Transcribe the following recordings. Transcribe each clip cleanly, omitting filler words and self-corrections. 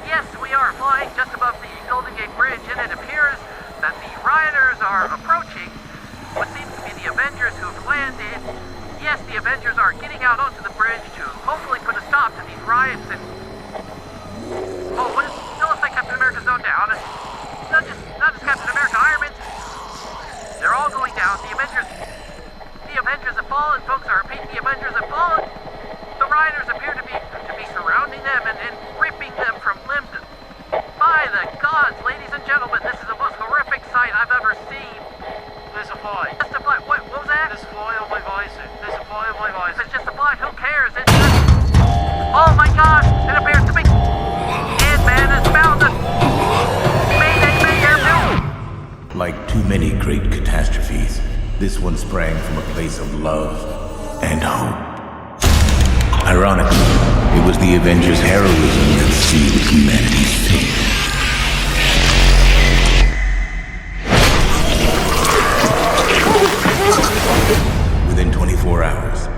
Yes, we are flying just above the Golden Gate Bridge, and it appears that the rioters are approaching what seems to be the Avengers who've landed. Yes, the Avengers are getting out onto the bridge to hopefully put a stop to these riots and... Oh, what is... Still looks like Captain America's going down. Not just Captain America, Iron Man. They're all going down. The Avengers have fallen, folks. I repeat, the Avengers have fallen. The rioters appear to be surrounding them and ripping them from limb to... By the gods, ladies and gentlemen, this is the most horrific sight I've ever seen. There's a fly. Just a fly. What was that? There's a fly on my visor. There's a fly on my visor. It's just a fly. Who cares? It's just... Oh my gosh! It appears to be... Ant-Man has found us! Mayday, airfield! Like too many great catastrophes, this one sprang from a place of love and hope. Ironically, it was the Avengers' heroism that sealed humanity's fate. Within 24 hours,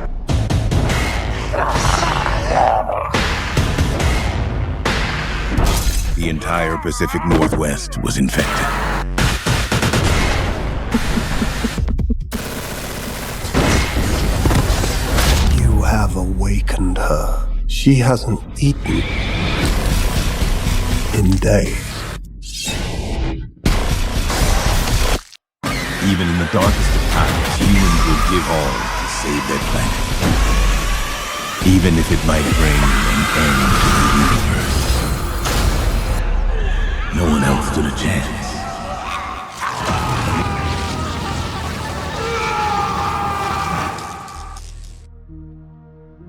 the entire Pacific Northwest was infected. You have awakened her. She hasn't eaten in days. Even in the darkest of times, humans will give all to save their planet. Even if it might bring an end to the universe. No one else stood a chance.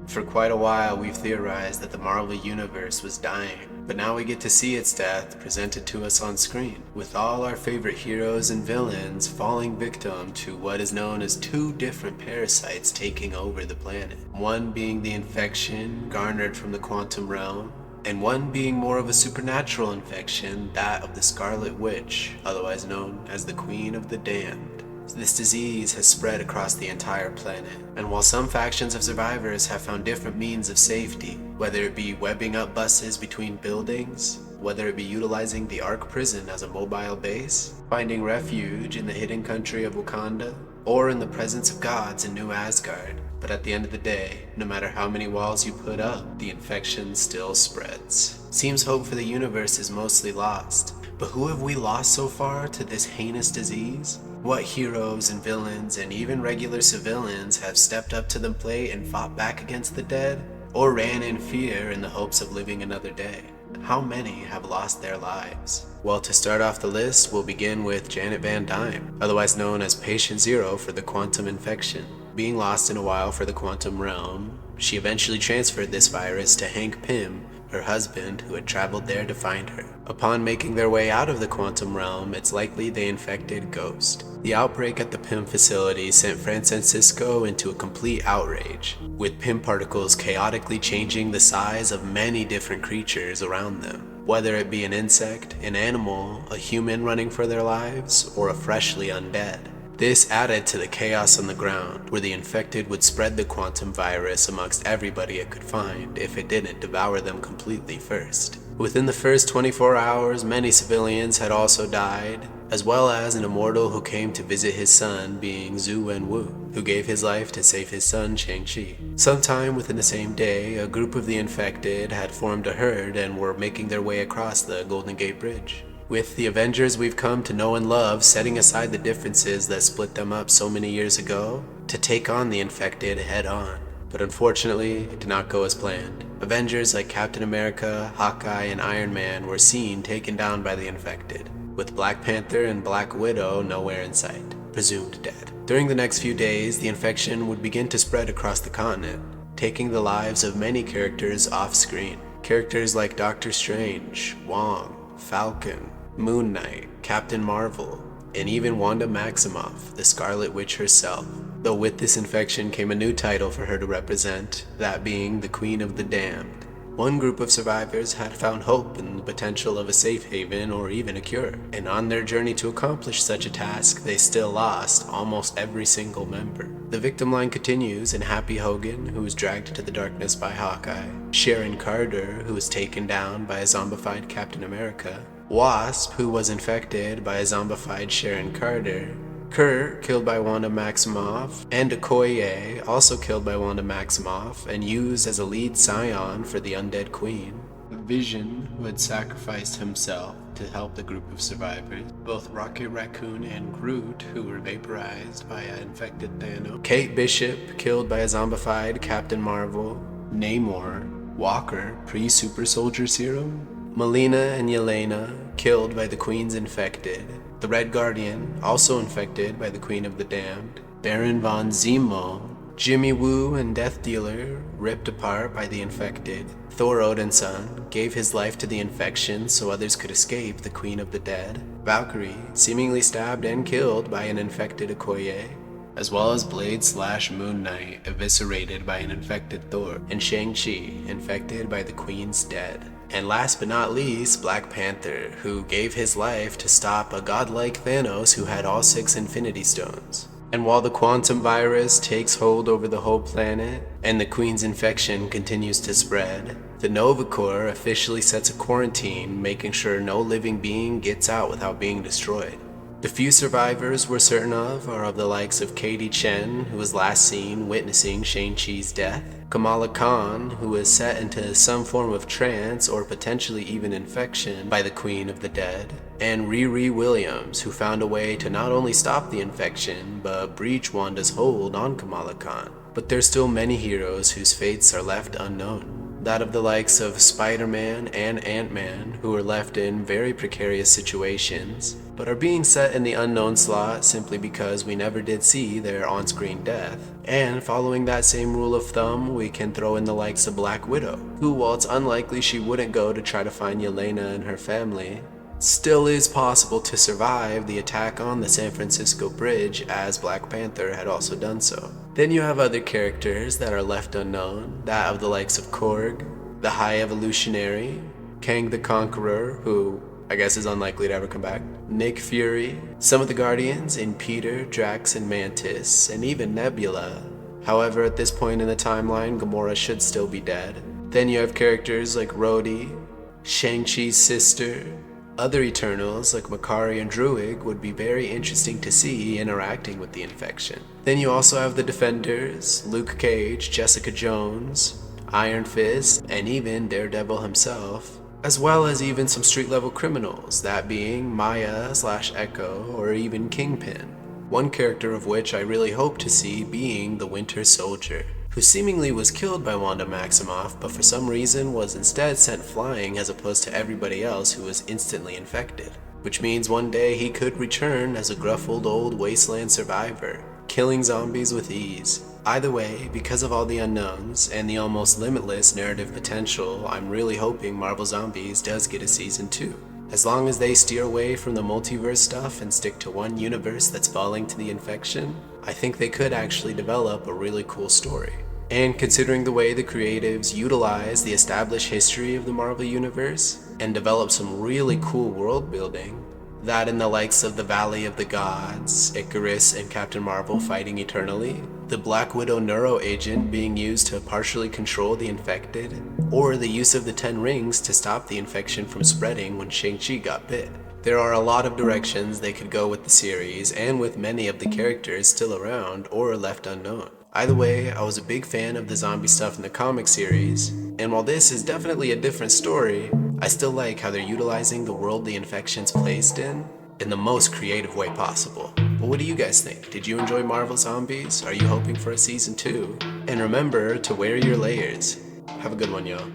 For quite a while, we've theorized that the Marvel Universe was dying, but now we get to see its death presented to us on screen, with all our favorite heroes and villains falling victim to what is known as two different parasites taking over the planet. One being the infection garnered from the quantum realm, and one being more of a supernatural infection, that of the Scarlet Witch, otherwise known as the Queen of the Damned. This disease has spread across the entire planet, and while some factions of survivors have found different means of safety, whether it be webbing up buses between buildings, whether it be utilizing the Ark prison as a mobile base, finding refuge in the hidden country of Wakanda, or in the presence of gods in New Asgard. But at the end of the day, no matter how many walls you put up, the infection still spreads. Seems hope for the universe is mostly lost, but who have we lost so far to this heinous disease? What heroes and villains and even regular civilians have stepped up to the plate and fought back against the dead? Or ran in fear in the hopes of living another day? How many have lost their lives? Well, to start off the list, we'll begin with Janet Van Dyne, otherwise known as Patient Zero for the quantum infection. Being lost in a while for the quantum realm, she eventually transferred this virus to Hank Pym, her husband, who had traveled there to find her. Upon making their way out of the quantum realm, it's likely they infected Ghost. The outbreak at the Pym facility sent Francisco into a complete outrage, with Pym particles chaotically changing the size of many different creatures around them, whether it be an insect, an animal, a human running for their lives, or a freshly undead. This added to the chaos on the ground, where the infected would spread the quantum virus amongst everybody it could find if it didn't devour them completely first. Within the first 24 hours, many civilians had also died, as well as an immortal who came to visit his son, being Zhu Wenwu, who gave his life to save his son Shang-Chi. Sometime within the same day, a group of the infected had formed a herd and were making their way across the Golden Gate Bridge. With the Avengers we've come to know and love setting aside the differences that split them up so many years ago to take on the infected head on. But unfortunately, it did not go as planned. Avengers like Captain America, Hawkeye, and Iron Man were seen taken down by the infected, with Black Panther and Black Widow nowhere in sight, presumed dead. During the next few days, the infection would begin to spread across the continent, taking the lives of many characters off-screen. Characters like Doctor Strange, Wong, Falcon, Moon Knight, Captain Marvel, and even Wanda Maximoff, the Scarlet Witch herself. Though with this infection came a new title for her to represent, that being the Queen of the Damned. One group of survivors had found hope in the potential of a safe haven or even a cure, and on their journey to accomplish such a task, they still lost almost every single member. The victim line continues in Happy Hogan, who was dragged into the darkness by Hawkeye, Sharon Carter, who was taken down by a zombified Captain America, Wasp, who was infected by a zombified Sharon Carter, Kurt, killed by Wanda Maximoff, and Okoye, also killed by Wanda Maximoff and used as a lead scion for the Undead Queen. Vision, who had sacrificed himself to help the group of survivors, both Rocket Raccoon and Groot, who were vaporized by an infected Thanos, Kate Bishop, killed by a zombified Captain Marvel, Namor, Walker, pre-Super Soldier Serum, Melina and Yelena, killed by the Queen's infected, the Red Guardian, also infected by the Queen of the Damned, Baron von Zemo, Jimmy Woo and Death Dealer, ripped apart by the infected, Thor Odinson gave his life to the infection so others could escape the Queen of the Dead, Valkyrie, seemingly stabbed and killed by an infected Okoye, as well as Blade/Moon Knight, eviscerated by an infected Thor, and Shang-Chi, infected by the Queen's Dead. And last but not least, Black Panther, who gave his life to stop a godlike Thanos who had all 6 Infinity Stones. And while the quantum virus takes hold over the whole planet, and the Queen's infection continues to spread, the Nova Corps officially sets a quarantine, making sure no living being gets out without being destroyed. The few survivors we're certain of are of the likes of Katie Chen, who was last seen witnessing Shang-Chi's death, Kamala Khan, who was set into some form of trance or potentially even infection by the Queen of the Dead, and Riri Williams, who found a way to not only stop the infection, but breach Wanda's hold on Kamala Khan. But there's still many heroes whose fates are left unknown. That of the likes of Spider-Man and Ant-Man, who are left in very precarious situations, but are being set in the unknown slot simply because we never did see their on-screen death. And following that same rule of thumb, we can throw in the likes of Black Widow, who, while it's unlikely she wouldn't go to try to find Yelena and her family, still is possible to survive the attack on the San Francisco Bridge, as Black Panther had also done so. Then you have other characters that are left unknown, that of the likes of Korg, the High Evolutionary, Kang the Conqueror, who I guess is unlikely to ever come back, Nick Fury, some of the Guardians in Peter, Drax, and Mantis, and even Nebula. However, at this point in the timeline, Gamora should still be dead. Then you have characters like Rhodey, Shang-Chi's sister. Other Eternals like Makari and Druig would be very interesting to see interacting with the infection. Then you also have the Defenders, Luke Cage, Jessica Jones, Iron Fist, and even Daredevil himself, as well as even some street-level criminals, that being Maya/Echo or even Kingpin. One character of which I really hope to see being the Winter Soldier, who seemingly was killed by Wanda Maximoff, but for some reason was instead sent flying as opposed to everybody else who was instantly infected. Which means one day he could return as a gruffled old wasteland survivor, killing zombies with ease. Either way, because of all the unknowns and the almost limitless narrative potential, I'm really hoping Marvel Zombies does get a season 2. As long as they steer away from the multiverse stuff and stick to one universe that's falling to the infection, I think they could actually develop a really cool story. And considering the way the creatives utilize the established history of the Marvel Universe and develop some really cool world building, that in the likes of the Valley of the Gods, Icarus and Captain Marvel fighting eternally, the Black Widow Neuro Agent being used to partially control the infected, or the use of the 10 rings to stop the infection from spreading when Shang-Chi got bit. There are a lot of directions they could go with the series, and with many of the characters still around or left unknown. Either way, I was a big fan of the zombie stuff in the comic series, and while this is definitely a different story, I still like how they're utilizing the world the infection's placed in the most creative way possible. But what do you guys think? Did you enjoy Marvel Zombies? Are you hoping for a season 2? And remember to wear your layers. Have a good one, y'all.